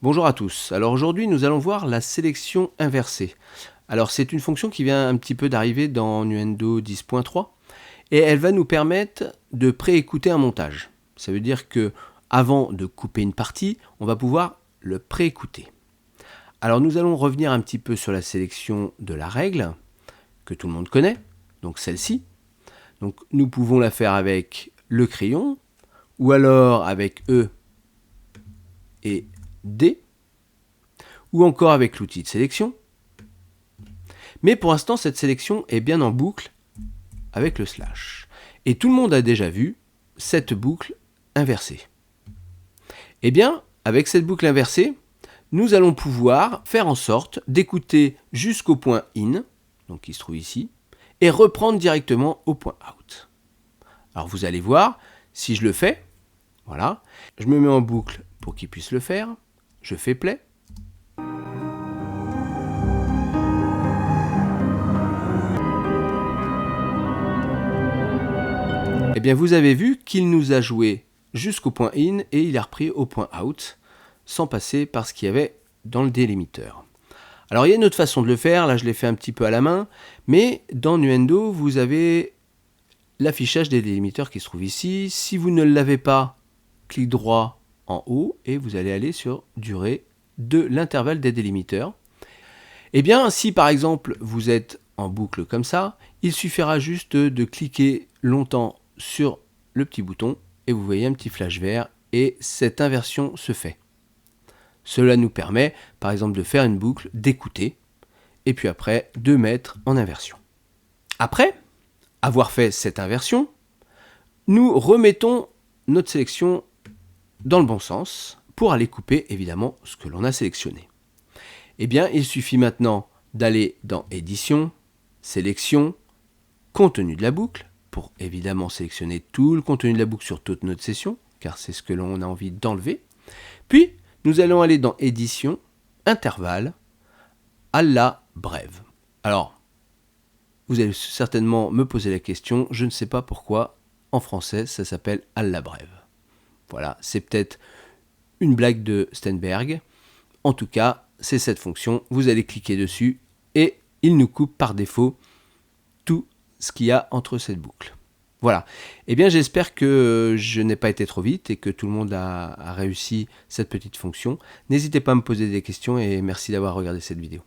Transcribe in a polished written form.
Bonjour à tous. Alors aujourd'hui, nous allons voir la sélection inversée. Alors c'est une fonction qui vient un petit peu d'arriver dans Nuendo 10.3 et elle va nous permettre de préécouter un montage. Ça veut dire que avant de couper une partie, on va pouvoir le préécouter. Alors nous allons revenir un petit peu sur la sélection de la règle que tout le monde connaît, donc celle-ci. Donc nous pouvons la faire avec le crayon ou alors avec E et D, ou encore avec l'outil de sélection. Mais pour l'instant, cette sélection est bien en boucle avec le slash. Et tout le monde a déjà vu cette boucle inversée. Eh bien, avec cette boucle inversée, nous allons pouvoir faire en sorte d'écouter jusqu'au point in, donc qui se trouve ici, et reprendre directement au point out. Alors vous allez voir, si je le fais, voilà, je me mets en boucle pour qu'il puisse le faire, je fais play. Eh bien, vous avez vu qu'il nous a joué jusqu'au point in et il a repris au point out, sans passer par ce qu'il y avait dans le délimiteur. Alors, il y a une autre façon de le faire, là je l'ai fait un petit peu à la main, mais dans Nuendo, vous avez l'affichage des délimiteurs qui se trouve ici. Si vous ne l'avez pas, clic droit en haut et vous allez aller sur durée de l'intervalle des délimiteurs. Eh bien, si par exemple vous êtes en boucle comme ça, il suffira juste de cliquer longtemps sur le petit bouton et vous voyez un petit flash vert et cette inversion se fait. Cela nous permet par exemple de faire une boucle, d'écouter et puis après de mettre en inversion. Après avoir fait cette inversion, nous remettons notre sélection dans le bon sens pour aller couper évidemment ce que l'on a sélectionné. Eh bien, il suffit maintenant d'aller dans Édition, Sélection, Contenu de la boucle, pour évidemment sélectionner tout le contenu de la boucle sur toute notre session, car c'est ce que l'on a envie d'enlever. Puis, nous allons aller dans Édition, Intervalle, à la brève. Alors, vous allez certainement me poser la question, je ne sais pas pourquoi, en français, ça s'appelle à la brève. Voilà, c'est peut-être une blague de Steinberg. En tout cas, c'est cette fonction, vous allez cliquer dessus et il nous coupe par défaut tout ce qu'il y a entre cette boucle. Voilà. Eh bien, j'espère que je n'ai pas été trop vite et que tout le monde a réussi cette petite fonction. N'hésitez pas à me poser des questions et merci d'avoir regardé cette vidéo.